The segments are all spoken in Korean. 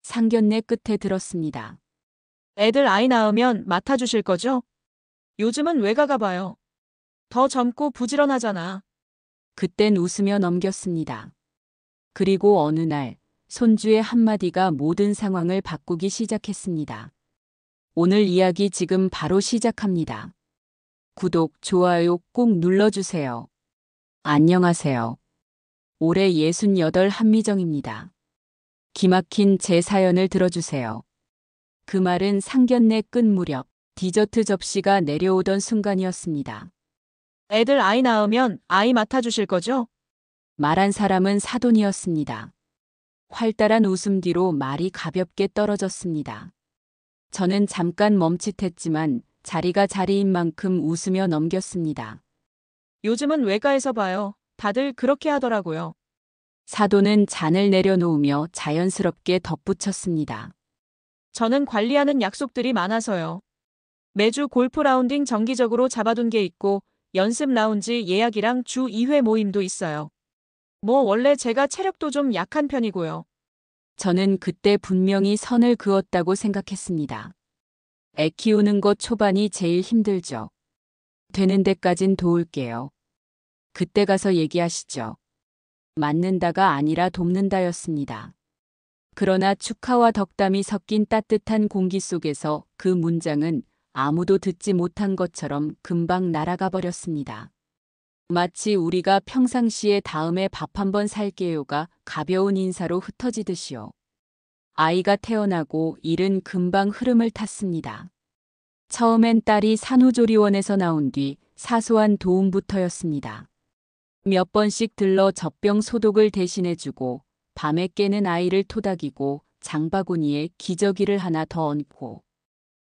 상견례 끝에 들었습니다. 애들 아이 낳으면 맡아주실 거죠? 요즘은 외가가 봐요. 더 젊고 부지런하잖아. 그땐 웃으며 넘겼습니다. 그리고 어느 날 손주의 한마디가 모든 상황을 바꾸기 시작했습니다. 오늘 이야기 지금 바로 시작합니다. 구독, 좋아요 꼭 눌러주세요. 안녕하세요. 올해 68 한미정입니다. 기막힌 제 사연을 들어주세요. 그 말은 상견례 끝 무렵 디저트 접시가 내려오던 순간이었습니다. 애들 아이 낳으면 아이 맡아주실 거죠? 말한 사람은 사돈이었습니다. 활달한 웃음 뒤로 말이 가볍게 떨어졌습니다. 저는 잠깐 멈칫했지만 자리가 자리인 만큼 웃으며 넘겼습니다. 요즘은 외가에서 봐요. 다들 그렇게 하더라고요. 사돈은 잔을 내려놓으며 자연스럽게 덧붙였습니다. 저는 관리하는 약속들이 많아서요. 매주 골프 라운딩 정기적으로 잡아둔 게 있고 연습 라운지 예약이랑 주 2회 모임도 있어요. 뭐 원래 제가 체력도 좀 약한 편이고요. 저는 그때 분명히 선을 그었다고 생각했습니다. 애 키우는 것 초반이 제일 힘들죠. 되는 데까진 도울게요. 그때 가서 얘기하시죠. 맞는다가 아니라 돕는다였습니다. 그러나 축하와 덕담이 섞인 따뜻한 공기 속에서 그 문장은 아무도 듣지 못한 것처럼 금방 날아가 버렸습니다. 마치 우리가 평상시에 다음에 밥 한번 살게요가 가벼운 인사로 흩어지듯이요. 아이가 태어나고 일은 금방 흐름을 탔습니다. 처음엔 딸이 산후조리원에서 나온 뒤 사소한 도움부터였습니다. 몇 번씩 들러 젖병 소독을 대신해주고 밤에 깨는 아이를 토닥이고 장바구니에 기저귀를 하나 더 얹고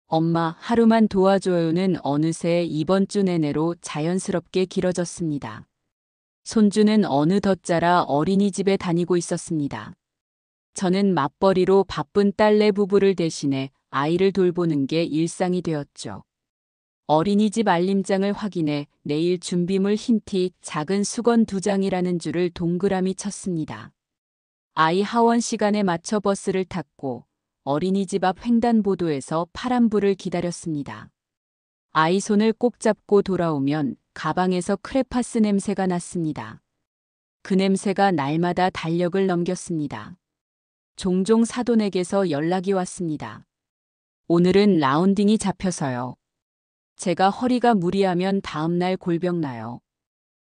엄마 하루만 도와줘요는 어느새 이번 주 내내로 자연스럽게 길어졌습니다. 손주는 어느덧 자라 어린이집에 다니고 있었습니다. 저는 맞벌이로 바쁜 딸내 부부를 대신해 아이를 돌보는 게 일상이 되었죠. 어린이집 알림장을 확인해 내일 준비물 흰 티 작은 수건 2장이라는 줄을 동그라미 쳤습니다. 아이 하원 시간에 맞춰 버스를 탔고 어린이집 앞 횡단보도에서 파란불을 기다렸습니다. 아이 손을 꼭 잡고 돌아오면 가방에서 크레파스 냄새가 났습니다. 그 냄새가 날마다 달력을 넘겼습니다. 종종 사돈에게서 연락이 왔습니다. 오늘은 라운딩이 잡혀서요. 제가 허리가 무리하면 다음날 골병 나요.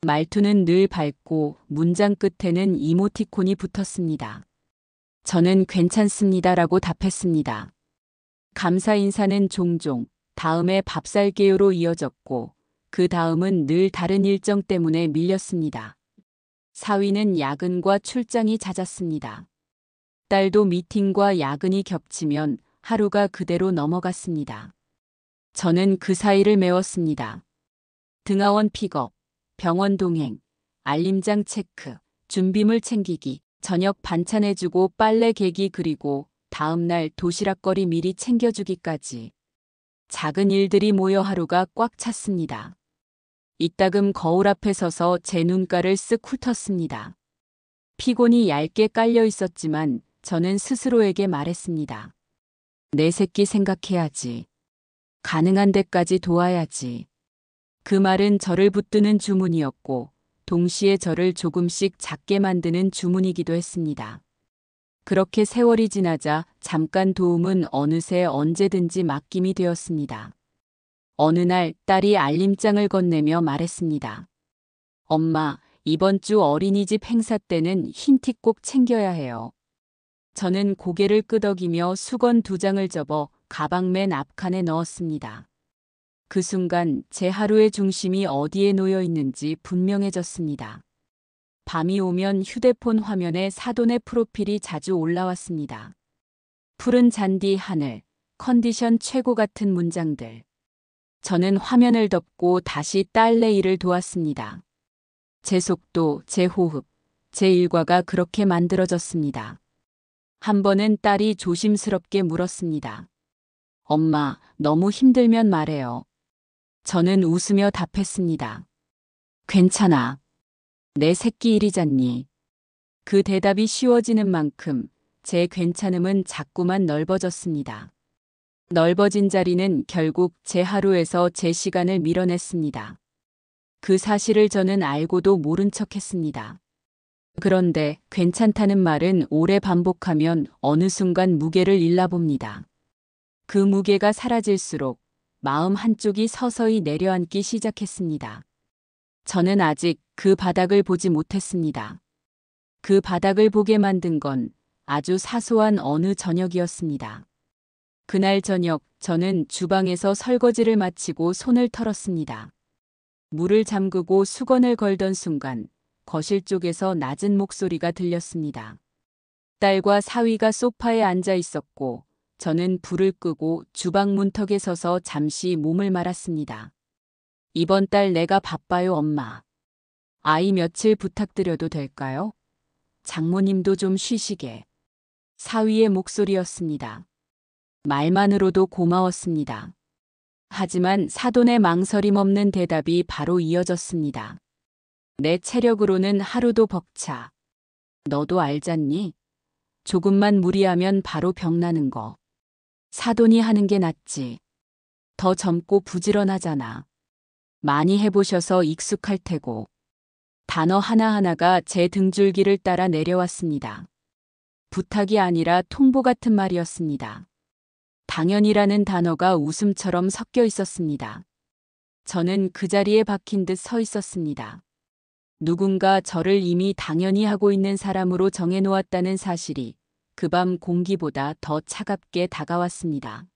말투는 늘 밝고 문장 끝에는 이모티콘이 붙었습니다. 저는 괜찮습니다라고 답했습니다. 감사 인사는 종종 다음에 밥 살게요로 이어졌고 그 다음은 늘 다른 일정 때문에 밀렸습니다. 사위는 야근과 출장이 잦았습니다. 딸도 미팅과 야근이 겹치면 하루가 그대로 넘어갔습니다. 저는 그 사이를 메웠습니다. 등하원 픽업, 병원 동행, 알림장 체크, 준비물 챙기기, 저녁 반찬 해주고 빨래 개기 그리고 다음날 도시락거리 미리 챙겨주기까지. 작은 일들이 모여 하루가 꽉 찼습니다. 이따금 거울 앞에 서서 제 눈가를 쓱 훑었습니다. 피곤이 얇게 깔려 있었지만 저는 스스로에게 말했습니다. 내 새끼 생각해야지. 가능한 데까지 도와야지. 그 말은 저를 붙드는 주문이었고 동시에 저를 조금씩 작게 만드는 주문이기도 했습니다. 그렇게 세월이 지나자 잠깐 도움은 어느새 언제든지 맡김이 되었습니다. 어느 날 딸이 알림장을 건네며 말했습니다. 엄마, 이번 주 어린이집 행사 때는 흰 티 꼭 챙겨야 해요. 저는 고개를 끄덕이며 수건 2장을 접어 가방 맨 앞칸에 넣었습니다. 그 순간 제 하루의 중심이 어디에 놓여 있는지 분명해졌습니다. 밤이 오면 휴대폰 화면에 사돈의 프로필이 자주 올라왔습니다. 푸른 잔디 하늘, 컨디션 최고 같은 문장들. 저는 화면을 덮고 다시 딸내 일을 도왔습니다. 제 속도, 제 호흡, 제 일과가 그렇게 만들어졌습니다. 한 번은 딸이 조심스럽게 물었습니다. 엄마, 너무 힘들면 말해요. 저는 웃으며 답했습니다. 괜찮아. 내 새끼 일이잖니. 그 대답이 쉬워지는 만큼 제 괜찮음은 자꾸만 넓어졌습니다. 넓어진 자리는 결국 제 하루에서 제 시간을 밀어냈습니다. 그 사실을 저는 알고도 모른 척했습니다. 그런데 괜찮다는 말은 오래 반복하면 어느 순간 무게를 잃나 봅니다. 그 무게가 사라질수록 마음 한쪽이 서서히 내려앉기 시작했습니다. 저는 아직 그 바닥을 보지 못했습니다. 그 바닥을 보게 만든 건 아주 사소한 어느 저녁이었습니다. 그날 저녁 저는 주방에서 설거지를 마치고 손을 털었습니다. 물을 잠그고 수건을 걸던 순간 거실 쪽에서 낮은 목소리가 들렸습니다. 딸과 사위가 소파에 앉아 있었고 저는 불을 끄고 주방 문턱에 서서 잠시 몸을 말았습니다. 이번 달 내가 바빠요, 엄마. 아이 며칠 부탁드려도 될까요? 장모님도 좀 쉬시게. 사위의 목소리였습니다. 말만으로도 고마웠습니다. 하지만 사돈의 망설임 없는 대답이 바로 이어졌습니다. 내 체력으로는 하루도 벅차. 너도 알잖니? 조금만 무리하면 바로 병나는 거. 사돈이 하는 게 낫지. 더 젊고 부지런하잖아. 많이 해보셔서 익숙할 테고. 단어 하나하나가 제 등줄기를 따라 내려왔습니다. 부탁이 아니라 통보 같은 말이었습니다. 당연이라는 단어가 웃음처럼 섞여 있었습니다. 저는 그 자리에 박힌 듯 서 있었습니다. 누군가 저를 이미 당연히 하고 있는 사람으로 정해놓았다는 사실이 그 밤 공기보다 더 차갑게 다가왔습니다.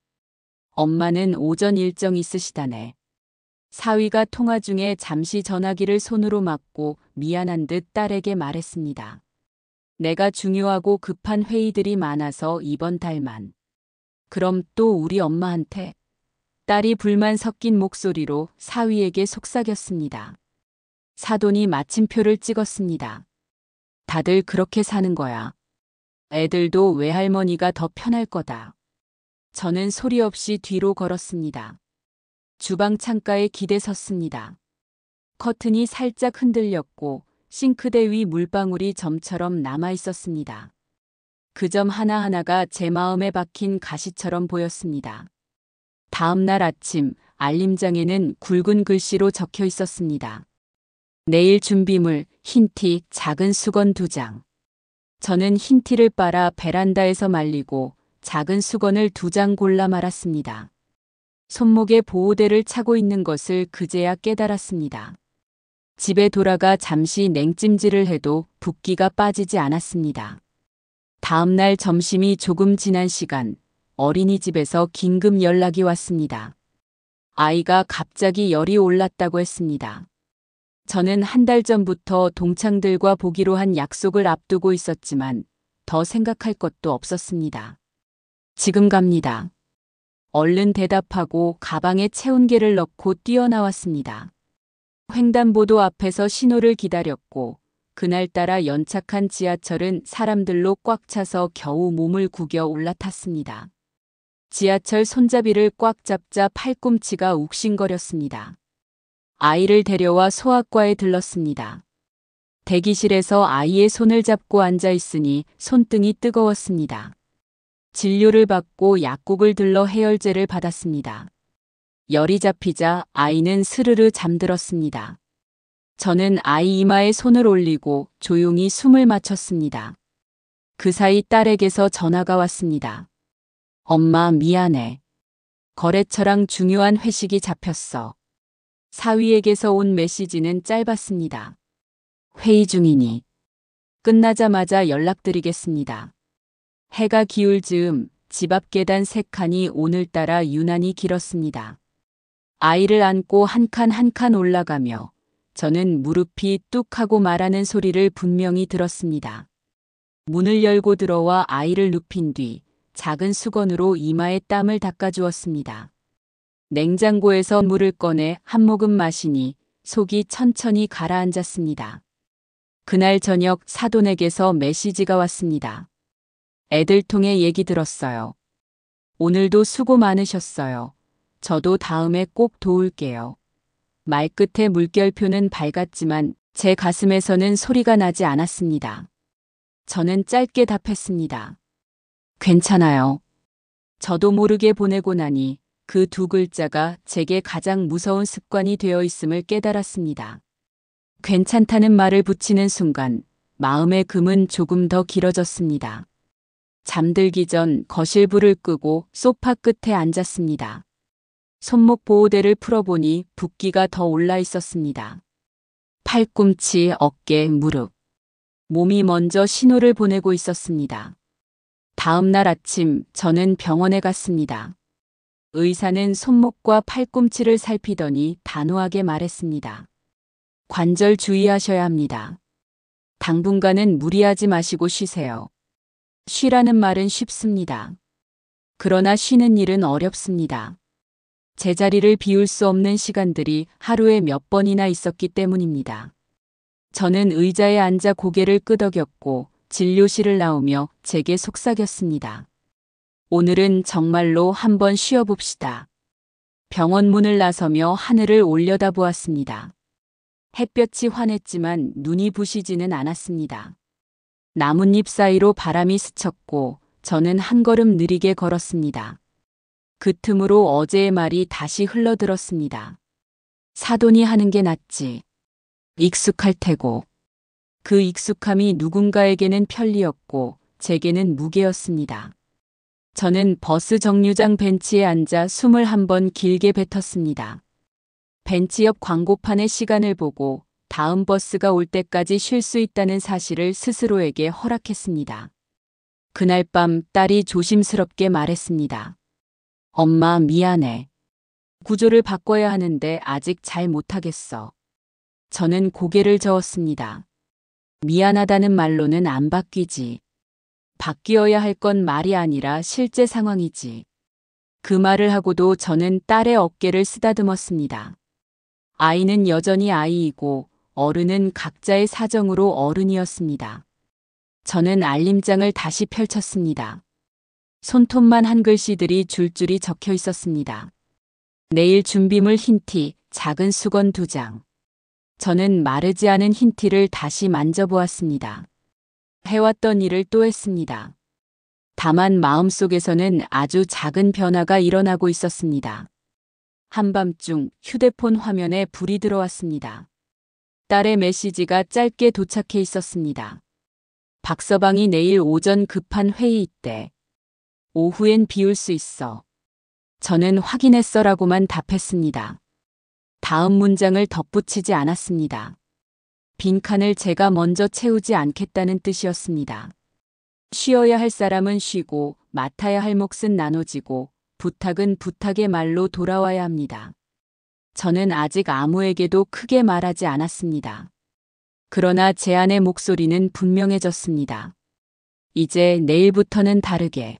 엄마는 오전 일정 있으시다네. 사위가 통화 중에 잠시 전화기를 손으로 막고 미안한 듯 딸에게 말했습니다. 내가 중요하고 급한 회의들이 많아서 이번 달만. 그럼 또 우리 엄마한테? 딸이 불만 섞인 목소리로 사위에게 속삭였습니다. 사돈이 마침표를 찍었습니다. 다들 그렇게 사는 거야. 애들도 외할머니가 더 편할 거다. 저는 소리 없이 뒤로 걸었습니다. 주방 창가에 기대 섰습니다. 커튼이 살짝 흔들렸고 싱크대 위 물방울이 점처럼 남아 있었습니다. 그 점 하나하나가 제 마음에 박힌 가시처럼 보였습니다. 다음 날 아침 알림장에는 굵은 글씨로 적혀 있었습니다. 내일 준비물, 흰티, 작은 수건 2장. 저는 흰티를 빨아 베란다에서 말리고 작은 수건을 2장 골라 말았습니다. 손목에 보호대를 차고 있는 것을 그제야 깨달았습니다. 집에 돌아가 잠시 냉찜질을 해도 붓기가 빠지지 않았습니다. 다음 날 점심이 조금 지난 시간, 어린이집에서 긴급 연락이 왔습니다. 아이가 갑자기 열이 올랐다고 했습니다. 저는 한 달 전부터 동창들과 보기로 한 약속을 앞두고 있었지만 더 생각할 것도 없었습니다. 지금 갑니다. 얼른 대답하고 가방에 체온계를 넣고 뛰어나왔습니다. 횡단보도 앞에서 신호를 기다렸고 그날따라 연착한 지하철은 사람들로 꽉 차서 겨우 몸을 구겨 올라탔습니다. 지하철 손잡이를 꽉 잡자 팔꿈치가 욱신거렸습니다. 아이를 데려와 소아과에 들렀습니다. 대기실에서 아이의 손을 잡고 앉아 있으니 손등이 뜨거웠습니다. 진료를 받고 약국을 들러 해열제를 받았습니다. 열이 잡히자 아이는 스르르 잠들었습니다. 저는 아이 이마에 손을 올리고 조용히 숨을 맞췄습니다. 그 사이 딸에게서 전화가 왔습니다. 엄마 미안해. 거래처랑 중요한 회식이 잡혔어. 사위에게서 온 메시지는 짧았습니다. 회의 중이니 끝나자마자 연락드리겠습니다. 해가 기울 즈음 집 앞 계단 3칸이 오늘따라 유난히 길었습니다. 아이를 안고 한 칸 한 칸 올라가며 저는 무릎이 뚝 하고 말하는 소리를 분명히 들었습니다. 문을 열고 들어와 아이를 눕힌 뒤 작은 수건으로 이마에 땀을 닦아주었습니다. 냉장고에서 물을 꺼내 한 모금 마시니 속이 천천히 가라앉았습니다. 그날 저녁 사돈에게서 메시지가 왔습니다. 애들 통해 얘기 들었어요. 오늘도 수고 많으셨어요. 저도 다음에 꼭 도울게요. 말끝의 물결표는 밝았지만 제 가슴에서는 소리가 나지 않았습니다. 저는 짧게 답했습니다. 괜찮아요. 저도 모르게 보내고 나니 그 두 글자가 제게 가장 무서운 습관이 되어 있음을 깨달았습니다. 괜찮다는 말을 붙이는 순간 마음의 금은 조금 더 길어졌습니다. 잠들기 전 거실 불을 끄고 소파 끝에 앉았습니다. 손목 보호대를 풀어보니 붓기가 더 올라 있었습니다. 팔꿈치, 어깨, 무릎. 몸이 먼저 신호를 보내고 있었습니다. 다음 날 아침 저는 병원에 갔습니다. 의사는 손목과 팔꿈치를 살피더니 단호하게 말했습니다. 관절 주의하셔야 합니다. 당분간은 무리하지 마시고 쉬세요. 쉬라는 말은 쉽습니다. 그러나 쉬는 일은 어렵습니다. 제자리를 비울 수 없는 시간들이 하루에 몇 번이나 있었기 때문입니다. 저는 의자에 앉아 고개를 끄덕였고 진료실을 나오며 제게 속삭였습니다. 오늘은 정말로 한번 쉬어봅시다. 병원 문을 나서며 하늘을 올려다보았습니다. 햇볕이 환했지만 눈이 부시지는 않았습니다. 나뭇잎 사이로 바람이 스쳤고 저는 한 걸음 느리게 걸었습니다. 그 틈으로 어제의 말이 다시 흘러들었습니다. 사돈이 하는 게 낫지. 익숙할 테고. 그 익숙함이 누군가에게는 편리였고 제게는 무게였습니다. 저는 버스 정류장 벤치에 앉아 숨을 한번 길게 뱉었습니다. 벤치 옆 광고판의 시간을 보고 다음 버스가 올 때까지 쉴 수 있다는 사실을 스스로에게 허락했습니다. 그날 밤 딸이 조심스럽게 말했습니다. 엄마, 미안해. 구조를 바꿔야 하는데 아직 잘 못하겠어. 저는 고개를 저었습니다. 미안하다는 말로는 안 바뀌지. 바뀌어야 할 건 말이 아니라 실제 상황이지. 그 말을 하고도 저는 딸의 어깨를 쓰다듬었습니다. 아이는 여전히 아이이고 어른은 각자의 사정으로 어른이었습니다. 저는 알림장을 다시 펼쳤습니다. 손톱만 한 글씨들이 줄줄이 적혀 있었습니다. 내일 준비물 흰티, 작은 수건 2장. 저는 마르지 않은 흰티를 다시 만져보았습니다. 해왔던 일을 또 했습니다. 다만 마음속에서는 아주 작은 변화가 일어나고 있었습니다. 한밤중 휴대폰 화면에 불이 들어왔습니다. 딸의 메시지가 짧게 도착해 있었습니다. 박서방이 내일 오전 급한 회의 있대. 오후엔 비울 수 있어. 저는 확인했어라고만 답했습니다. 다음 문장을 덧붙이지 않았습니다. 빈칸을 제가 먼저 채우지 않겠다는 뜻이었습니다. 쉬어야 할 사람은 쉬고 맡아야 할 몫은 나눠지고 부탁은 부탁의 말로 돌아와야 합니다. 저는 아직 아무에게도 크게 말하지 않았습니다. 그러나 제 안의 목소리는 분명해졌습니다. 이제 내일부터는 다르게.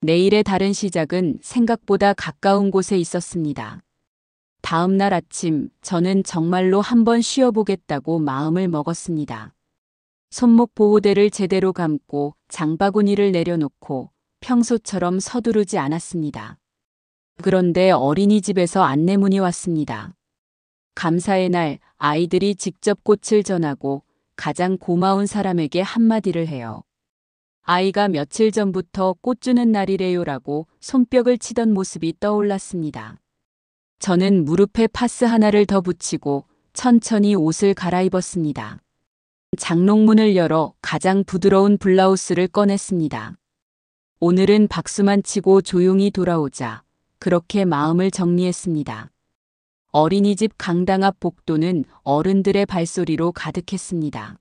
내일의 다른 시작은 생각보다 가까운 곳에 있었습니다. 다음 날 아침 저는 정말로 한번 쉬어보겠다고 마음을 먹었습니다. 손목 보호대를 제대로 감고 장바구니를 내려놓고 평소처럼 서두르지 않았습니다. 그런데 어린이집에서 안내문이 왔습니다. 감사의 날 아이들이 직접 꽃을 전하고 가장 고마운 사람에게 한마디를 해요. 아이가 며칠 전부터 꽃 주는 날이래요라고 손뼉을 치던 모습이 떠올랐습니다. 저는 무릎에 파스 하나를 더 붙이고 천천히 옷을 갈아입었습니다. 장롱문을 열어 가장 부드러운 블라우스를 꺼냈습니다. 오늘은 박수만 치고 조용히 돌아오자 그렇게 마음을 정리했습니다. 어린이집 강당 앞 복도는 어른들의 발소리로 가득했습니다.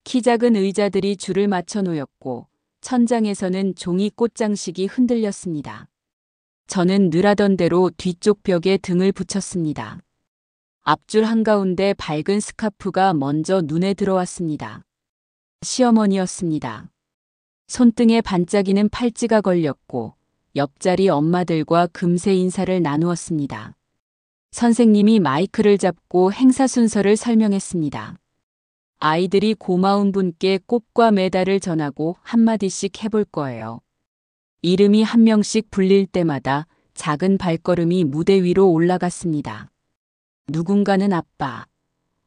키 작은 의자들이 줄을 맞춰 놓였고 천장에서는 종이 꽃장식이 흔들렸습니다. 저는 늘 하던 대로 뒤쪽 벽에 등을 붙였습니다. 앞줄 한가운데 밝은 스카프가 먼저 눈에 들어왔습니다. 시어머니였습니다. 손등에 반짝이는 팔찌가 걸렸고 옆자리 엄마들과 금세 인사를 나누었습니다. 선생님이 마이크를 잡고 행사 순서를 설명했습니다. 아이들이 고마운 분께 꽃과 메달을 전하고 한마디씩 해볼 거예요. 이름이 한 명씩 불릴 때마다 작은 발걸음이 무대 위로 올라갔습니다. 누군가는 아빠,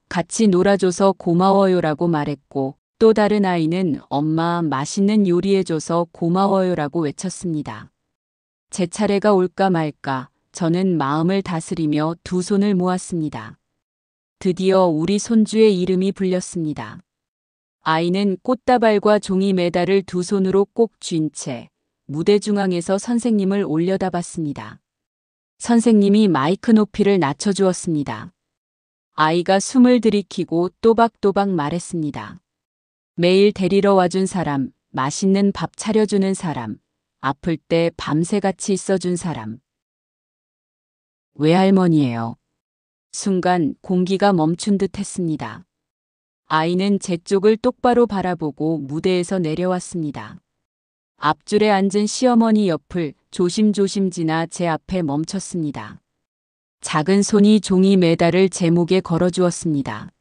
같이 놀아줘서 고마워요라고 말했고 또 다른 아이는 엄마 맛있는 요리해줘서 고마워요라고 외쳤습니다. 제 차례가 올까 말까 저는 마음을 다스리며 두 손을 모았습니다. 드디어 우리 손주의 이름이 불렸습니다. 아이는 꽃다발과 종이 메달을 두 손으로 꼭 쥔 채 무대 중앙에서 선생님을 올려다봤습니다. 선생님이 마이크 높이를 낮춰주었습니다. 아이가 숨을 들이키고 또박또박 말했습니다. 매일 데리러 와준 사람, 맛있는 밥 차려주는 사람, 아플 때 밤새 같이 있어준 사람. 외할머니예요. 순간 공기가 멈춘 듯 했습니다. 아이는 제 쪽을 똑바로 바라보고 무대에서 내려왔습니다. 앞줄에 앉은 시어머니 옆을 조심조심 지나 제 앞에 멈췄습니다. 작은 손이 종이 메달을 제 목에 걸어주었습니다.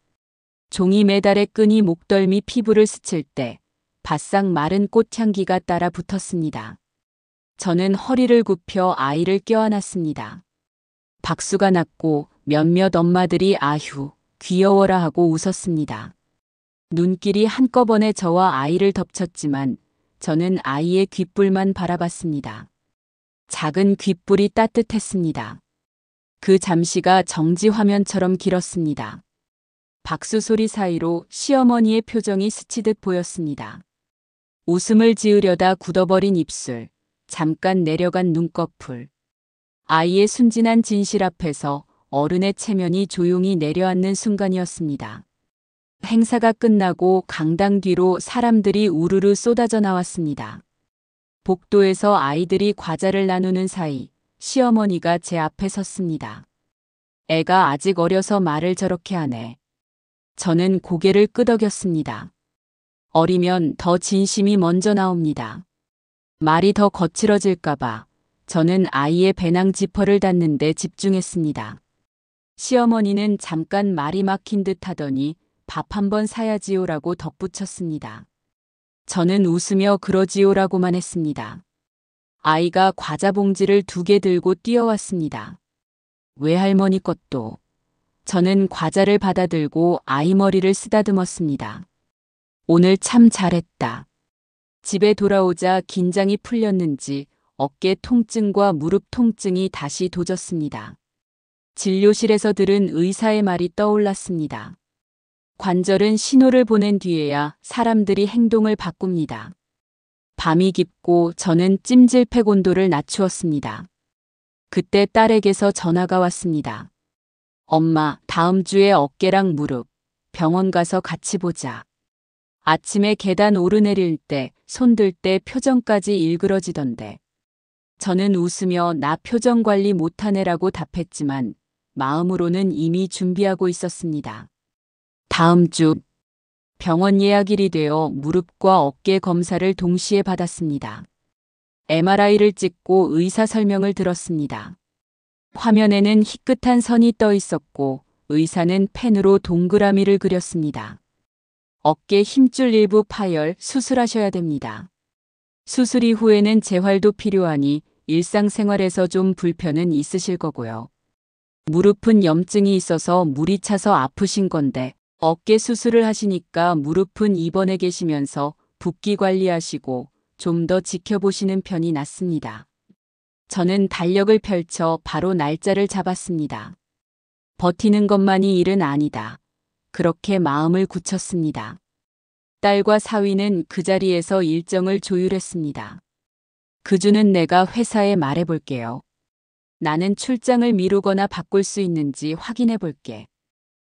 종이 메달의 끈이 목덜미 피부를 스칠 때 바싹 마른 꽃향기가 따라 붙었습니다. 저는 허리를 굽혀 아이를 껴안았습니다. 박수가 났고 몇몇 엄마들이 아휴, 귀여워라 하고 웃었습니다. 눈길이 한꺼번에 저와 아이를 덮쳤지만 저는 아이의 귓불만 바라봤습니다. 작은 귓불이 따뜻했습니다. 그 잠시가 정지 화면처럼 길었습니다. 박수 소리 사이로 시어머니의 표정이 스치듯 보였습니다. 웃음을 지으려다 굳어버린 입술, 잠깐 내려간 눈꺼풀. 아이의 순진한 진실 앞에서 어른의 체면이 조용히 내려앉는 순간이었습니다. 행사가 끝나고 강당 뒤로 사람들이 우르르 쏟아져 나왔습니다. 복도에서 아이들이 과자를 나누는 사이 시어머니가 제 앞에 섰습니다. 애가 아직 어려서 말을 저렇게 하네. 저는 고개를 끄덕였습니다. 어리면 더 진심이 먼저 나옵니다. 말이 더 거칠어질까봐 저는 아이의 배낭 지퍼를 닫는 데 집중했습니다. 시어머니는 잠깐 말이 막힌 듯 하더니 밥 한 번 사야지요라고 덧붙였습니다. 저는 웃으며 그러지요라고만 했습니다. 아이가 과자 봉지를 2개 들고 뛰어왔습니다. 외할머니 것도. 저는 과자를 받아들고 아이 머리를 쓰다듬었습니다. 오늘 참 잘했다. 집에 돌아오자 긴장이 풀렸는지 어깨 통증과 무릎 통증이 다시 도졌습니다. 진료실에서 들은 의사의 말이 떠올랐습니다. 관절은 신호를 보낸 뒤에야 사람들이 행동을 바꿉니다. 밤이 깊고 저는 찜질팩 온도를 낮추었습니다. 그때 딸에게서 전화가 왔습니다. 엄마, 다음 주에 어깨랑 무릎, 병원 가서 같이 보자. 아침에 계단 오르내릴 때, 손들 때 표정까지 일그러지던데. 저는 웃으며 나 표정 관리 못하네라고 답했지만 마음으로는 이미 준비하고 있었습니다. 다음 주 병원 예약일이 되어 무릎과 어깨 검사를 동시에 받았습니다. MRI를 찍고 의사 설명을 들었습니다. 화면에는 희끗한 선이 떠 있었고 의사는 펜으로 동그라미를 그렸습니다. 어깨 힘줄 일부 파열 수술하셔야 됩니다. 수술 이후에는 재활도 필요하니 일상생활에서 좀 불편은 있으실 거고요. 무릎은 염증이 있어서 물이 차서 아프신 건데 어깨 수술을 하시니까 무릎은 입원해 계시면서 붓기 관리하시고 좀 더 지켜보시는 편이 낫습니다. 저는 달력을 펼쳐 바로 날짜를 잡았습니다. 버티는 것만이 일은 아니다. 그렇게 마음을 굳혔습니다. 딸과 사위는 그 자리에서 일정을 조율했습니다. 그 주는 내가 회사에 말해볼게요. 나는 출장을 미루거나 바꿀 수 있는지 확인해볼게.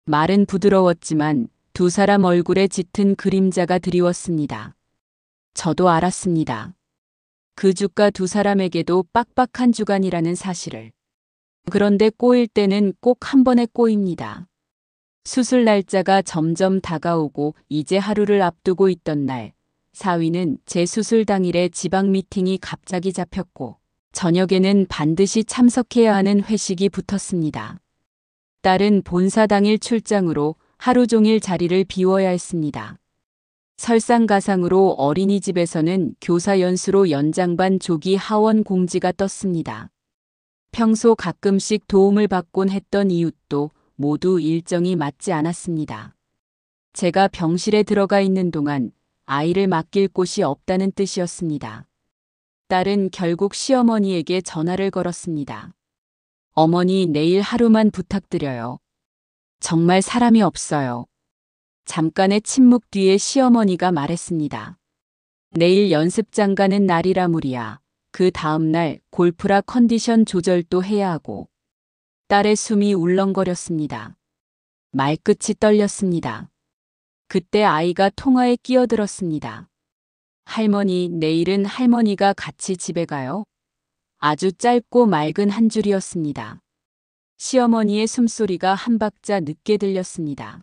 말은 부드러웠지만 두 사람 얼굴에 짙은 그림자가 드리웠습니다. 저도 알았습니다. 그 주가 두 사람에게도 빡빡한 주간이라는 사실을. 그런데 꼬일 때는 꼭 한 번에 꼬입니다. 수술 날짜가 점점 다가오고 이제 하루를 앞두고 있던 날, 사위는 제 수술 당일에 지방 미팅이 갑자기 잡혔고 저녁에는 반드시 참석해야 하는 회식이 붙었습니다. 딸은 본사 당일 출장으로 하루 종일 자리를 비워야 했습니다. 설상가상으로 어린이집에서는 교사 연수로 연장반 조기 하원 공지가 떴습니다. 평소 가끔씩 도움을 받곤 했던 이웃도 모두 일정이 맞지 않았습니다. 제가 병실에 들어가 있는 동안 아이를 맡길 곳이 없다는 뜻이었습니다. 딸은 결국 시어머니에게 전화를 걸었습니다. 어머니, 내일 하루만 부탁드려요. 정말 사람이 없어요. 잠깐의 침묵 뒤에 시어머니가 말했습니다. 내일 연습장 가는 날이라 무리야. 그 다음날 골프라 컨디션 조절도 해야 하고. 딸의 숨이 울렁거렸습니다. 말끝이 떨렸습니다. 그때 아이가 통화에 끼어들었습니다. 할머니, 내일은 할머니가 같이 집에 가요? 아주 짧고 맑은 한 줄이었습니다. 시어머니의 숨소리가 한 박자 늦게 들렸습니다.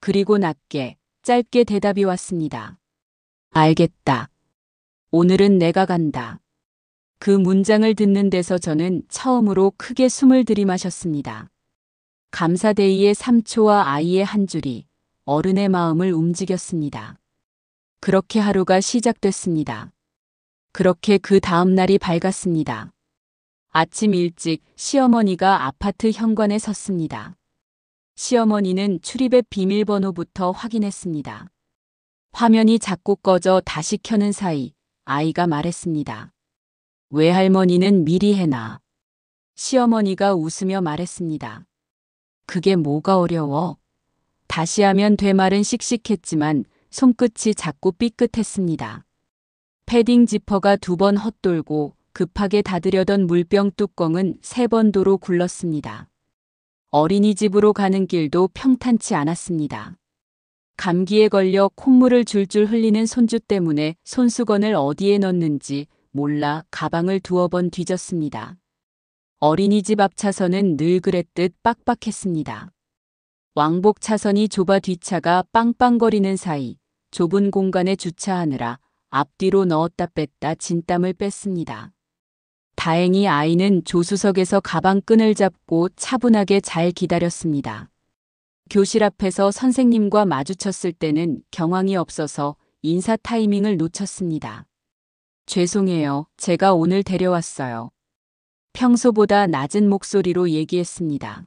그리고 낮게, 짧게 대답이 왔습니다. 알겠다. 오늘은 내가 간다. 그 문장을 듣는 데서 저는 처음으로 크게 숨을 들이마셨습니다. 감사데이의 3초와 아이의 한 줄이 어른의 마음을 움직였습니다. 그렇게 하루가 시작됐습니다. 그렇게 그 다음 날이 밝았습니다. 아침 일찍 시어머니가 아파트 현관에 섰습니다. 시어머니는 출입의 비밀번호부터 확인했습니다. 화면이 자꾸 꺼져 다시 켜는 사이 아이가 말했습니다. 외할머니는 미리 해놔. 시어머니가 웃으며 말했습니다. 그게 뭐가 어려워? 다시 하면 돼. 말은 씩씩했지만 손끝이 자꾸 삐끗했습니다. 패딩 지퍼가 2번 헛돌고 급하게 닫으려던 물병 뚜껑은 3번 도로 굴렀습니다. 어린이집으로 가는 길도 평탄치 않았습니다. 감기에 걸려 콧물을 줄줄 흘리는 손주 때문에 손수건을 어디에 넣는지 몰라 가방을 2번 뒤졌습니다. 어린이집 앞 차선은 늘 그랬듯 빡빡했습니다. 왕복 차선이 좁아 뒷차가 빵빵거리는 사이 좁은 공간에 주차하느라 앞뒤로 넣었다 뺐다 진땀을 뺐습니다. 다행히 아이는 조수석에서 가방 끈을 잡고 차분하게 잘 기다렸습니다. 교실 앞에서 선생님과 마주쳤을 때는 경황이 없어서 인사 타이밍을 놓쳤습니다. 죄송해요. 제가 오늘 데려왔어요. 평소보다 낮은 목소리로 얘기했습니다.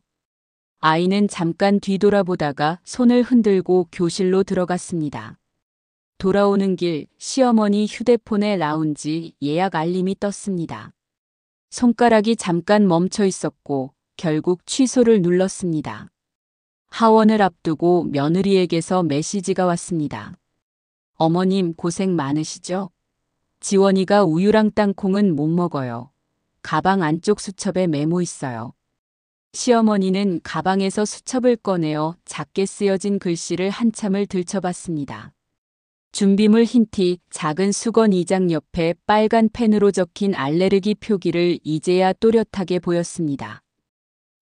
아이는 잠깐 뒤돌아보다가 손을 흔들고 교실로 들어갔습니다. 돌아오는 길 시어머니 휴대폰에 라운지 예약 알림이 떴습니다. 손가락이 잠깐 멈춰 있었고 결국 취소를 눌렀습니다. 하원을 앞두고 며느리에게서 메시지가 왔습니다. 어머님 고생 많으시죠? 지원이가 우유랑 땅콩은 못 먹어요. 가방 안쪽 수첩에 메모 있어요. 시어머니는 가방에서 수첩을 꺼내어 작게 쓰여진 글씨를 한참을 들춰봤습니다. 준비물 흰티, 작은 수건 2장 옆에 빨간 펜으로 적힌 알레르기 표기를 이제야 또렷하게 보였습니다.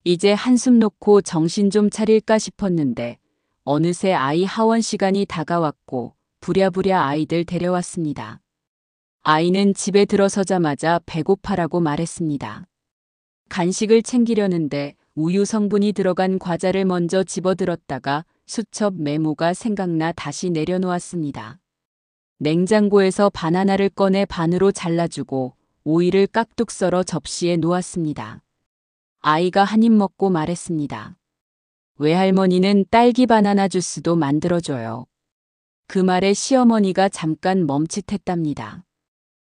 이제 한숨 놓고 정신 좀 차릴까 싶었는데 어느새 아이 하원 시간이 다가왔고 부랴부랴 아이들 데려왔습니다. 아이는 집에 들어서자마자 배고파라고 말했습니다. 간식을 챙기려는데 우유 성분이 들어간 과자를 먼저 집어들었다가 수첩 메모가 생각나 다시 내려놓았습니다. 냉장고에서 바나나를 꺼내 반으로 잘라주고 오이를 깍둑 썰어 접시에 놓았습니다. 아이가 한 입 먹고 말했습니다. 외할머니는 딸기 바나나 주스도 만들어줘요. 그 말에 시어머니가 잠깐 멈칫했답니다.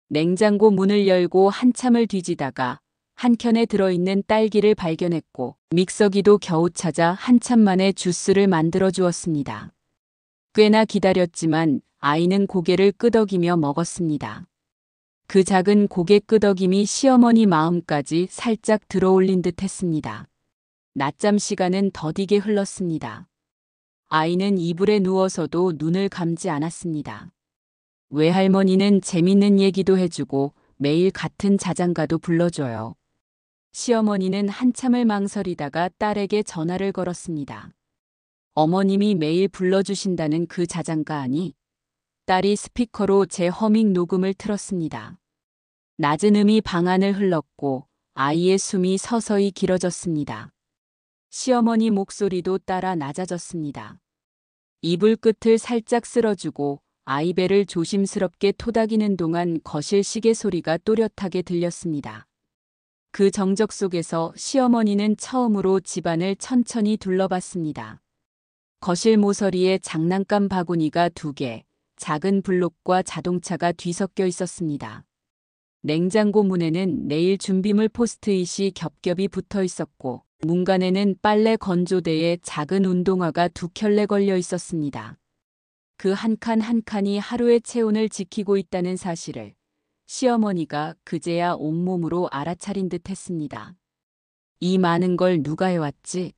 냉장고 문을 열고 한참을 뒤지다가 한 켠에 들어있는 딸기를 발견했고 믹서기도 겨우 찾아 한참 만에 주스를 만들어 주었습니다. 꽤나 기다렸지만 아이는 고개를 끄덕이며 먹었습니다. 그 작은 고개 끄덕임이 시어머니 마음까지 살짝 들어올린 듯 했습니다. 낮잠 시간은 더디게 흘렀습니다. 아이는 이불에 누워서도 눈을 감지 않았습니다. 외할머니는 재밌는 얘기도 해주고 매일 같은 자장가도 불러줘요. 시어머니는 한참을 망설이다가 딸에게 전화를 걸었습니다. 어머님이 매일 불러주신다는 그 자장가 아니? 딸이 스피커로 제 허밍 녹음을 틀었습니다. 낮은 음이 방 안을 흘렀고 아이의 숨이 서서히 길어졌습니다. 시어머니 목소리도 따라 낮아졌습니다. 이불 끝을 살짝 쓸어주고 아이 배를 조심스럽게 토닥이는 동안 거실 시계 소리가 또렷하게 들렸습니다. 그 정적 속에서 시어머니는 처음으로 집안을 천천히 둘러봤습니다. 거실 모서리에 장난감 바구니가 2개, 작은 블록과 자동차가 뒤섞여 있었습니다. 냉장고 문에는 내일 준비물 포스트잇이 겹겹이 붙어 있었고 문간에는 빨래 건조대에 작은 운동화가 2켤레 걸려 있었습니다. 그 한 칸 한 칸이 하루의 체온을 지키고 있다는 사실을 시어머니가 그제야 온몸으로 알아차린 듯 했습니다. 이 많은 걸 누가 해왔지?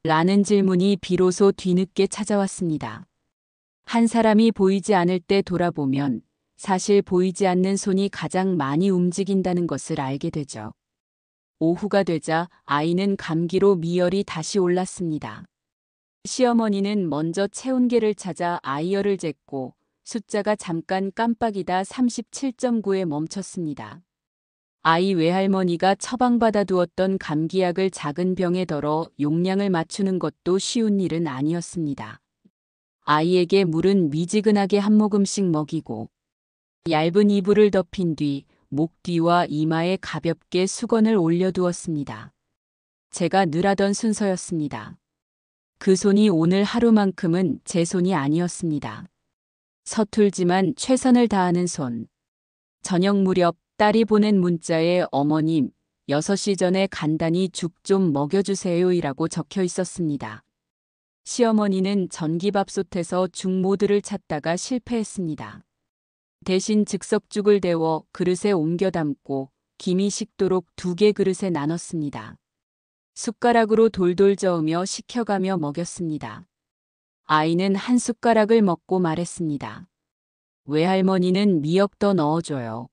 라는 질문이 비로소 뒤늦게 찾아왔습니다. 한 사람이 보이지 않을 때 돌아보면 사실 보이지 않는 손이 가장 많이 움직인다는 것을 알게 되죠. 오후가 되자 아이는 감기로 미열이 다시 올랐습니다. 시어머니는 먼저 체온계를 찾아 아이열을 쟀고 숫자가 잠깐 깜빡이다 37.9에 멈췄습니다. 아이 외할머니가 처방받아 두었던 감기약을 작은 병에 덜어 용량을 맞추는 것도 쉬운 일은 아니었습니다. 아이에게 물은 미지근하게 한 모금씩 먹이고 얇은 이불을 덮인 뒤 목 뒤와 이마에 가볍게 수건을 올려두었습니다. 제가 늘 하던 순서였습니다. 그 손이 오늘 하루만큼은 제 손이 아니었습니다. 서툴지만 최선을 다하는 손. 저녁 무렵 딸이 보낸 문자에 어머님, 6시 전에 간단히 죽 좀 먹여주세요이라고 적혀 있었습니다. 시어머니는 전기밥솥에서 죽 모드를 찾다가 실패했습니다. 대신 즉석죽을 데워 그릇에 옮겨 담고 김이 식도록 2개 그릇에 나눴습니다. 숟가락으로 돌돌 저으며 식혀가며 먹였습니다. 아이는 한 숟가락을 먹고 말했습니다. 외할머니는 미역 더 넣어줘요.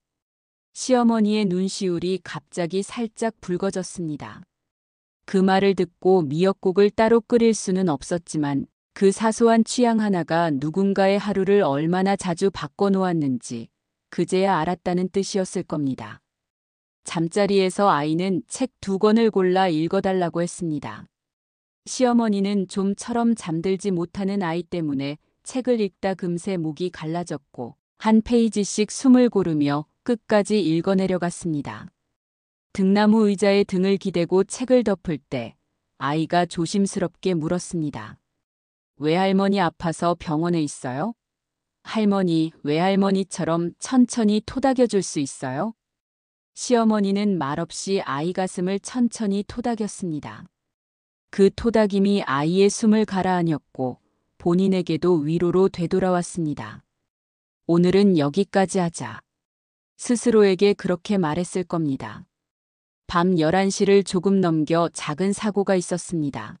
시어머니의 눈시울이 갑자기 살짝 붉어졌습니다. 그 말을 듣고 미역국을 따로 끓일 수는 없었지만 그 사소한 취향 하나가 누군가의 하루를 얼마나 자주 바꿔놓았는지 그제야 알았다는 뜻이었을 겁니다. 잠자리에서 아이는 책 2권을 골라 읽어달라고 했습니다. 시어머니는 좀처럼 잠들지 못하는 아이 때문에 책을 읽다 금세 목이 갈라졌고 한 페이지씩 숨을 고르며 끝까지 읽어내려갔습니다. 등나무 의자에 등을 기대고 책을 덮을 때 아이가 조심스럽게 물었습니다. 외할머니 아파서 병원에 있어요? 할머니, 외할머니처럼 천천히 토닥여 줄 수 있어요? 시어머니는 말없이 아이 가슴을 천천히 토닥였습니다. 그 토닥임이 아이의 숨을 가라앉혔고 본인에게도 위로로 되돌아왔습니다. 오늘은 여기까지 하자. 스스로에게 그렇게 말했을 겁니다. 밤 11시를 조금 넘겨 작은 사고가 있었습니다.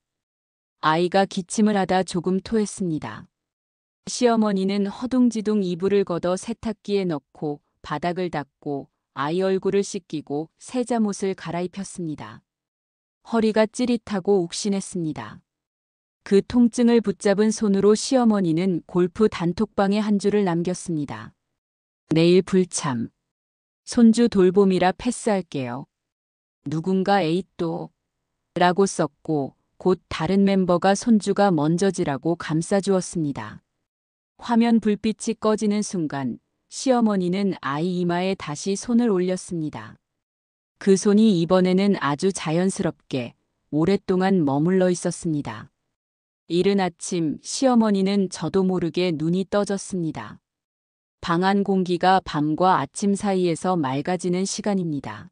아이가 기침을 하다 조금 토했습니다. 시어머니는 허둥지둥 이불을 걷어 세탁기에 넣고 바닥을 닦고 아이 얼굴을 씻기고 새 잠옷을 갈아입혔습니다. 허리가 찌릿하고 욱신했습니다. 그 통증을 붙잡은 손으로 시어머니는 골프 단톡방에 한 줄을 남겼습니다. 내일 불참. 손주 돌봄이라 패스할게요. 누군가 에잇도 라고 썼고 곧 다른 멤버가 손주가 먼저지라고 감싸주었습니다. 화면 불빛이 꺼지는 순간 시어머니는 아이 이마에 다시 손을 올렸습니다. 그 손이 이번에는 아주 자연스럽게 오랫동안 머물러 있었습니다. 이른 아침 시어머니는 저도 모르게 눈이 떠졌습니다. 방 안 공기가 밤과 아침 사이에서 맑아지는 시간입니다.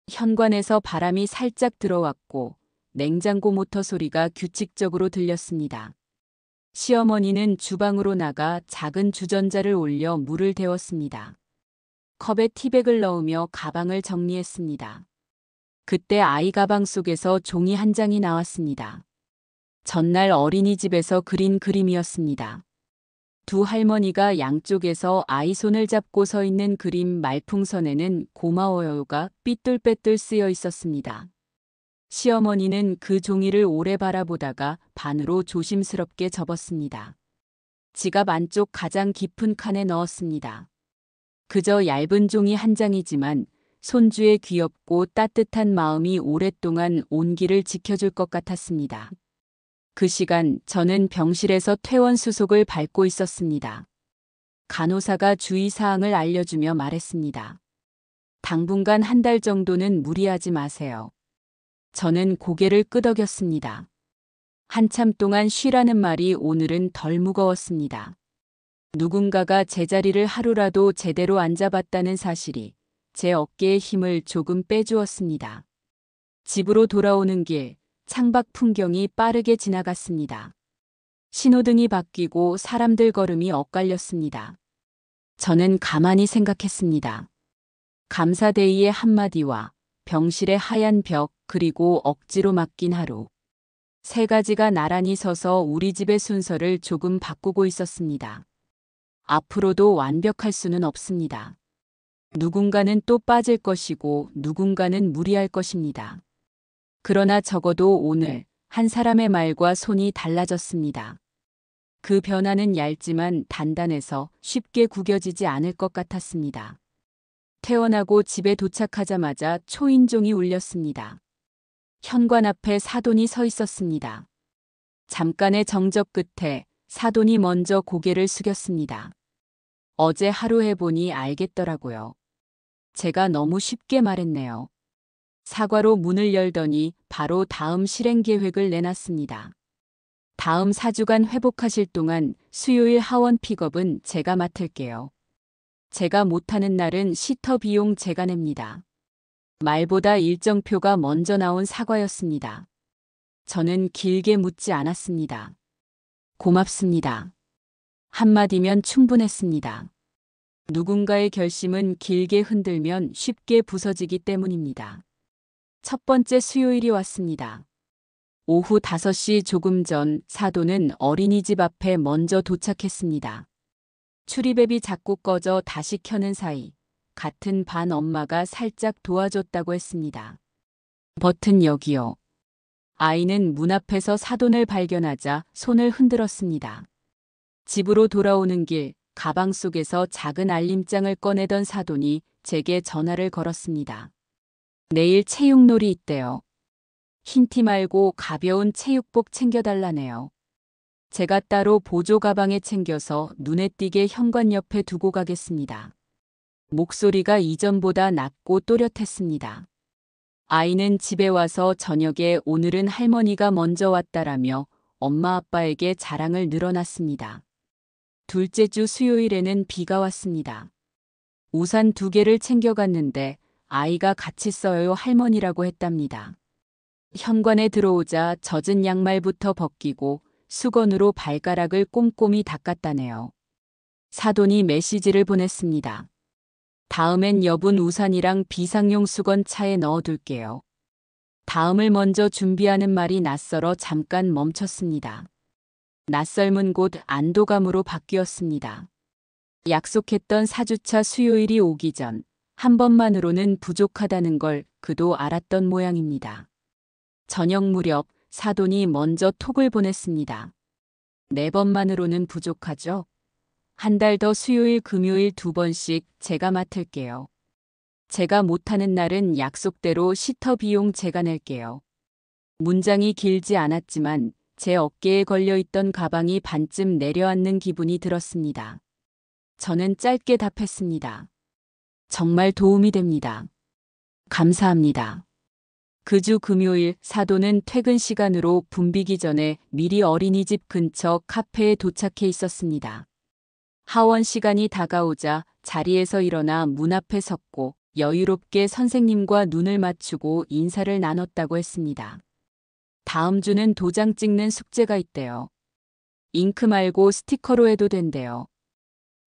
현관에서 바람이 살짝 들어왔고 냉장고 모터 소리가 규칙적으로 들렸습니다. 시어머니는 주방으로 나가 작은 주전자를 올려 물을 데웠습니다. 컵에 티백을 넣으며 가방을 정리했습니다. 그때 아이 가방 속에서 종이 한 장이 나왔습니다. 전날 어린이집에서 그린 그림이었습니다. 두 할머니가 양쪽에서 아이 손을 잡고 서 있는 그림 말풍선에는 고마워요가 삐뚤빼뚤 쓰여 있었습니다. 시어머니는 그 종이를 오래 바라보다가 반으로 조심스럽게 접었습니다. 지갑 안쪽 가장 깊은 칸에 넣었습니다. 그저 얇은 종이 한 장이지만 손주의 귀엽고 따뜻한 마음이 오랫동안 온기를 지켜줄 것 같았습니다. 그 시간 저는 병실에서 퇴원 수속을 밟고 있었습니다. 간호사가 주의사항을 알려주며 말했습니다. 당분간 1달 정도는 무리하지 마세요. 저는 고개를 끄덕였습니다. 한참 동안 쉬라는 말이 오늘은 덜 무거웠습니다. 누군가가 제자리를 하루라도 제대로 안 잡았다는 사실이 제 어깨에 힘을 조금 빼주었습니다. 집으로 돌아오는 길, 창밖 풍경이 빠르게 지나갔습니다. 신호등이 바뀌고 사람들 걸음이 엇갈렸습니다. 저는 가만히 생각했습니다. 감사데이의 한마디와 병실의 하얀 벽, 그리고 억지로 맡긴 하루. 세 가지가 나란히 서서 우리 집의 순서를 조금 바꾸고 있었습니다. 앞으로도 완벽할 수는 없습니다. 누군가는 또 빠질 것이고 누군가는 무리할 것입니다. 그러나 적어도 오늘 한 사람의 말과 손이 달라졌습니다. 그 변화는 얇지만 단단해서 쉽게 구겨지지 않을 것 같았습니다. 퇴원하고 집에 도착하자마자 초인종이 울렸습니다. 현관 앞에 사돈이 서 있었습니다. 잠깐의 정적 끝에 사돈이 먼저 고개를 숙였습니다. 어제 하루 해보니 알겠더라고요. 제가 너무 쉽게 말했네요. 사과로 문을 열더니 바로 다음 실행 계획을 내놨습니다. 다음 4주간 회복하실 동안 수요일 하원 픽업은 제가 맡을게요. 제가 못하는 날은 시터 비용 제가 냅니다. 말보다 일정표가 먼저 나온 사과였습니다. 저는 길게 묻지 않았습니다. 고맙습니다. 한마디면 충분했습니다. 누군가의 결심은 길게 흔들면 쉽게 부서지기 때문입니다. 첫 번째 수요일이 왔습니다. 오후 5시 조금 전 사돈은 어린이집 앞에 먼저 도착했습니다. 출입앱이 자꾸 꺼져 다시 켜는 사이 같은 반 엄마가 살짝 도와줬다고 했습니다. 버튼 여기요. 아이는 문 앞에서 사돈을 발견하자 손을 흔들었습니다. 집으로 돌아오는 길, 가방 속에서 작은 알림장을 꺼내던 사돈이 제게 전화를 걸었습니다. 내일 체육놀이 있대요. 흰 티 말고 가벼운 체육복 챙겨달라네요. 제가 따로 보조 가방에 챙겨서 눈에 띄게 현관 옆에 두고 가겠습니다. 목소리가 이전보다 낮고 또렷했습니다. 아이는 집에 와서 저녁에 오늘은 할머니가 먼저 왔다라며 엄마 아빠에게 자랑을 늘어놨습니다. 둘째 주 수요일에는 비가 왔습니다. 우산 2개를 챙겨갔는데 아이가 같이 써요 할머니라고 했답니다. 현관에 들어오자 젖은 양말부터 벗기고 수건으로 발가락을 꼼꼼히 닦았다네요. 사돈이 메시지를 보냈습니다. 다음엔 여분 우산이랑 비상용 수건 차에 넣어둘게요. 다음을 먼저 준비하는 말이 낯설어 잠깐 멈췄습니다. 낯설문 곧 안도감으로 바뀌었습니다. 약속했던 4주차 수요일이 오기 전 한 번만으로는 부족하다는 걸 그도 알았던 모양입니다. 저녁 무렵 사돈이 먼저 톡을 보냈습니다. 4번만으로는 부족하죠? 한 달 더 수요일 금요일 2번씩 제가 맡을게요. 제가 못하는 날은 약속대로 시터 비용 제가 낼게요. 문장이 길지 않았지만 제 어깨에 걸려있던 가방이 반쯤 내려앉는 기분이 들었습니다. 저는 짧게 답했습니다. 정말 도움이 됩니다. 감사합니다. 그 주 금요일 사돈은 퇴근 시간으로 붐비기 전에 미리 어린이집 근처 카페에 도착해 있었습니다. 하원 시간이 다가오자 자리에서 일어나 문 앞에 섰고 여유롭게 선생님과 눈을 맞추고 인사를 나눴다고 했습니다. 다음 주는 도장 찍는 숙제가 있대요. 잉크 말고 스티커로 해도 된대요.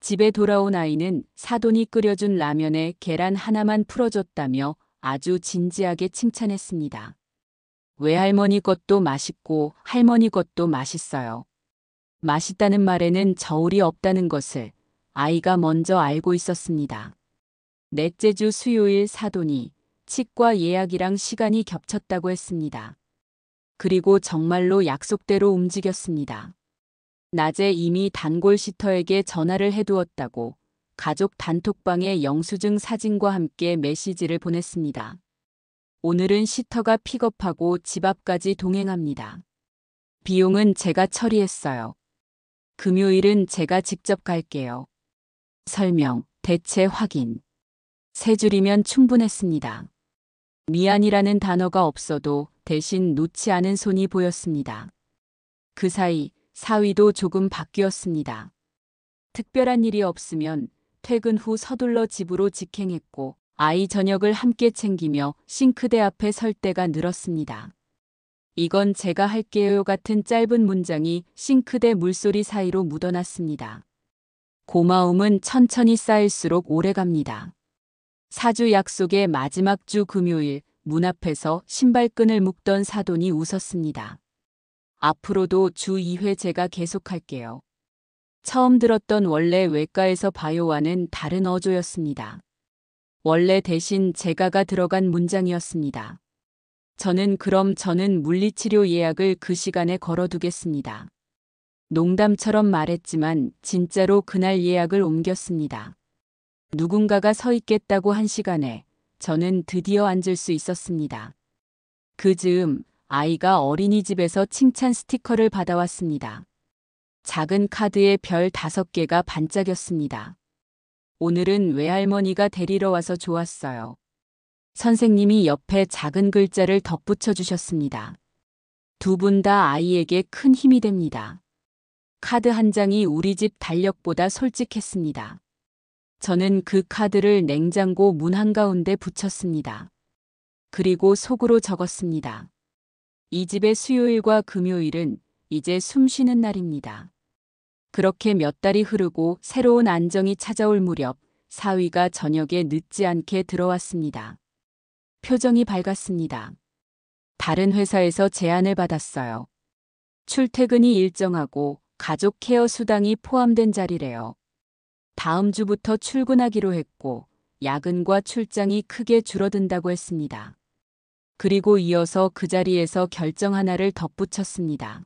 집에 돌아온 아이는 사돈이 끓여준 라면에 계란 하나만 풀어줬다며 아주 진지하게 칭찬했습니다. 외할머니 것도 맛있고 할머니 것도 맛있어요. 맛있다는 말에는 저울이 없다는 것을 아이가 먼저 알고 있었습니다. 넷째 주 수요일 사돈이 치과 예약이랑 시간이 겹쳤다고 했습니다. 그리고 정말로 약속대로 움직였습니다. 낮에 이미 단골 시터에게 전화를 해두었다고 가족 단톡방에 영수증 사진과 함께 메시지를 보냈습니다. 오늘은 시터가 픽업하고 집 앞까지 동행합니다. 비용은 제가 처리했어요. 금요일은 제가 직접 갈게요. 설명, 대체 확인. 3줄이면 충분했습니다. 미안이라는 단어가 없어도 대신 놓지 않은 손이 보였습니다. 그 사이 사위도 조금 바뀌었습니다. 특별한 일이 없으면 퇴근 후 서둘러 집으로 직행했고 아이 저녁을 함께 챙기며 싱크대 앞에 설 때가 늘었습니다. 이건 제가 할게요 같은 짧은 문장이 싱크대 물소리 사이로 묻어났습니다. 고마움은 천천히 쌓일수록 오래갑니다. 사주 약속의 마지막 주 금요일 문 앞에서 신발끈을 묶던 사돈이 웃었습니다. 앞으로도 주 2회 제가 계속할게요. 처음 들었던 원래 외과에서 바요와는 다른 어조였습니다. 원래 대신 제가가 들어간 문장이었습니다. 저는 물리치료 예약을 그 시간에 걸어두겠습니다. 농담처럼 말했지만 진짜로 그날 예약을 옮겼습니다. 누군가가 서 있겠다고 한 시간에 저는 드디어 앉을 수 있었습니다. 그 즈음 아이가 어린이집에서 칭찬 스티커를 받아왔습니다. 작은 카드에 별 5개가 반짝였습니다. 오늘은 외할머니가 데리러 와서 좋았어요. 선생님이 옆에 작은 글자를 덧붙여 주셨습니다. 두 분 다 아이에게 큰 힘이 됩니다. 카드 한 장이 우리 집 달력보다 솔직했습니다. 저는 그 카드를 냉장고 문 한가운데 붙였습니다. 그리고 속으로 적었습니다. 이 집의 수요일과 금요일은 이제 숨 쉬는 날입니다. 그렇게 몇 달이 흐르고 새로운 안정이 찾아올 무렵 사위가 저녁에 늦지 않게 들어왔습니다. 표정이 밝았습니다. 다른 회사에서 제안을 받았어요. 출퇴근이 일정하고 가족 케어 수당이 포함된 자리래요. 다음 주부터 출근하기로 했고 야근과 출장이 크게 줄어든다고 했습니다. 그리고 이어서 그 자리에서 결정 하나를 덧붙였습니다.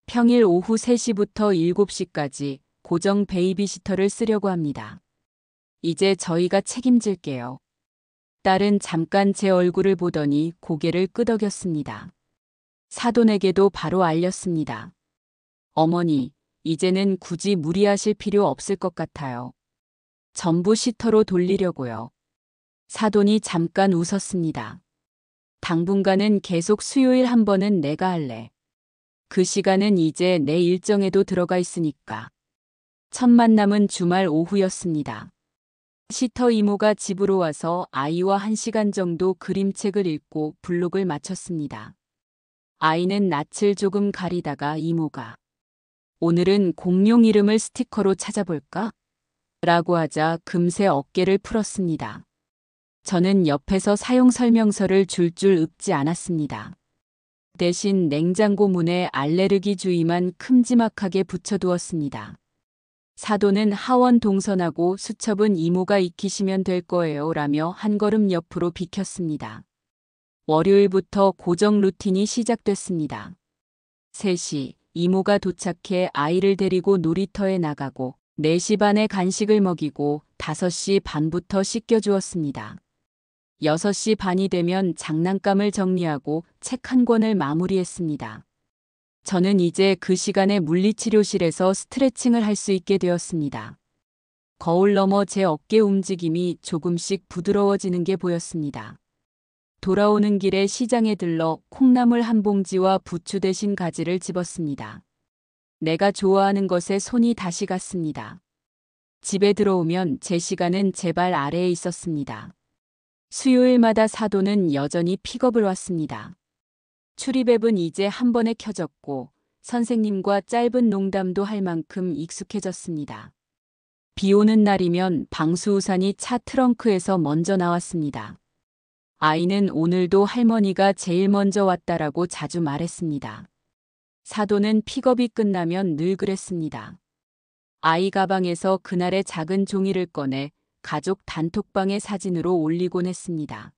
평일 오후 3시부터 7시까지 고정 베이비시터를 쓰려고 합니다. 이제 저희가 책임질게요. 딸은 잠깐 제 얼굴을 보더니 고개를 끄덕였습니다. 사돈에게도 바로 알렸습니다. 어머니, 이제는 굳이 무리하실 필요 없을 것 같아요. 전부 시터로 돌리려고요. 사돈이 잠깐 웃었습니다. 당분간은 계속 수요일 한 번은 내가 할래. 그 시간은 이제 내 일정에도 들어가 있으니까. 첫 만남은 주말 오후였습니다. 시터 이모가 집으로 와서 아이와 1시간 정도 그림책을 읽고 블록을 마쳤습니다. 아이는 낯을 조금 가리다가 이모가 오늘은 공룡 이름을 스티커로 찾아볼까? 라고 하자 금세 어깨를 풀었습니다. 저는 옆에서 사용 설명서를 줄줄 읊지 않았습니다. 대신 냉장고 문에 알레르기 주의만 큼지막하게 붙여두었습니다. 사돈은 하원 동선하고 수첩은 이모가 익히시면 될 거예요 라며 한 걸음 옆으로 비켰습니다. 월요일부터 고정 루틴이 시작됐습니다. 3시 이모가 도착해 아이를 데리고 놀이터에 나가고 4시 반에 간식을 먹이고 5시 반부터 씻겨주었습니다. 6시 반이 되면 장난감을 정리하고 책 한 권을 마무리했습니다. 저는 이제 그 시간에 물리치료실에서 스트레칭을 할 수 있게 되었습니다. 거울 너머 제 어깨 움직임이 조금씩 부드러워지는 게 보였습니다. 돌아오는 길에 시장에 들러 콩나물 한 봉지와 부추 대신 가지를 집었습니다. 내가 좋아하는 것에 손이 다시 갔습니다. 집에 들어오면 제 시간은 제 발 아래에 있었습니다. 수요일마다 사돈은 여전히 픽업을 왔습니다. 출입앱은 이제 한 번에 켜졌고 선생님과 짧은 농담도 할 만큼 익숙해졌습니다. 비 오는 날이면 방수우산이 차 트렁크에서 먼저 나왔습니다. 아이는 오늘도 할머니가 제일 먼저 왔다라고 자주 말했습니다. 사돈은 픽업이 끝나면 늘 그랬습니다. 아이 가방에서 그날의 작은 종이를 꺼내 가족 단톡방의 사진으로 올리곤 했습니다.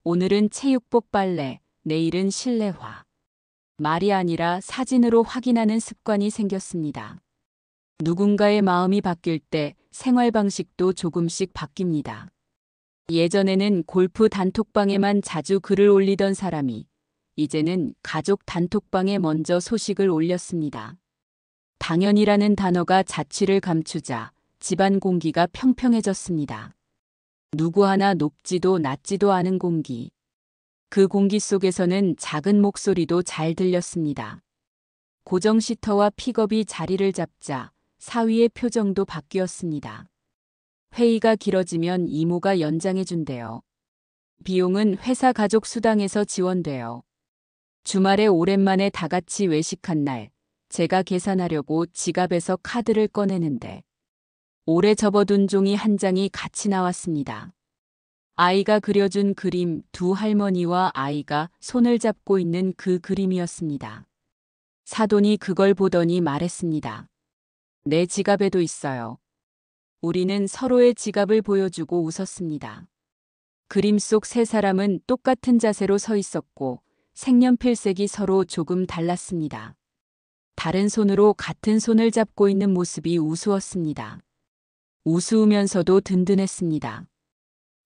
오늘은 체육복 빨래, 내일은 실내화. 말이 아니라 사진으로 확인하는 습관이 생겼습니다. 누군가의 마음이 바뀔 때 생활 방식도 조금씩 바뀝니다. 예전에는 골프 단톡방에만 자주 글을 올리던 사람이 이제는 가족 단톡방에 먼저 소식을 올렸습니다. 당연이라는 단어가 자취를 감추자 집안 공기가 평평해졌습니다. 누구 하나 높지도 낮지도 않은 공기. 그 공기 속에서는 작은 목소리도 잘 들렸습니다. 고정 시터와 픽업이 자리를 잡자 사위의 표정도 바뀌었습니다. 회의가 길어지면 이모가 연장해준대요. 비용은 회사 가족 수당에서 지원돼요. 주말에 오랜만에 다 같이 외식한 날, 제가 계산하려고 지갑에서 카드를 꺼내는데 오래 접어둔 종이 한 장이 같이 나왔습니다. 아이가 그려준 그림, 두 할머니와 아이가 손을 잡고 있는 그 그림이었습니다. 사돈이 그걸 보더니 말했습니다. 내 지갑에도 있어요. 우리는 서로의 지갑을 보여주고 웃었습니다. 그림 속 세 사람은 똑같은 자세로 서 있었고 색연필색이 서로 조금 달랐습니다. 다른 손으로 같은 손을 잡고 있는 모습이 우스웠습니다. 우스우면서도 든든했습니다.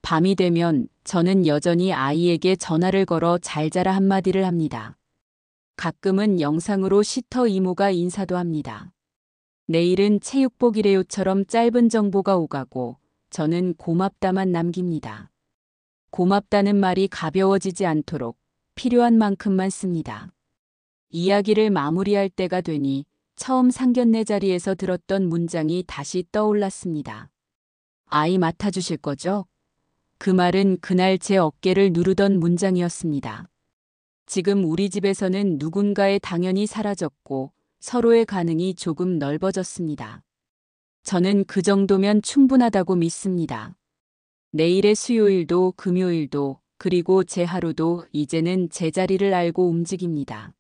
밤이 되면 저는 여전히 아이에게 전화를 걸어 잘 자라 한마디를 합니다. 가끔은 영상으로 시터 이모가 인사도 합니다. 내일은 체육복이래요처럼 짧은 정보가 오가고 저는 고맙다만 남깁니다. 고맙다는 말이 가벼워지지 않도록 필요한 만큼만 씁니다. 이야기를 마무리할 때가 되니 처음 상견례 자리에서 들었던 문장이 다시 떠올랐습니다. 아이 맡아주실 거죠? 그 말은 그날 제 어깨를 누르던 문장이었습니다. 지금 우리 집에서는 누군가의 당연이 사라졌고 서로의 가능이 조금 넓어졌습니다. 저는 그 정도면 충분하다고 믿습니다. 내일의 수요일도 금요일도 그리고 제 하루도 이제는 제 자리를 알고 움직입니다.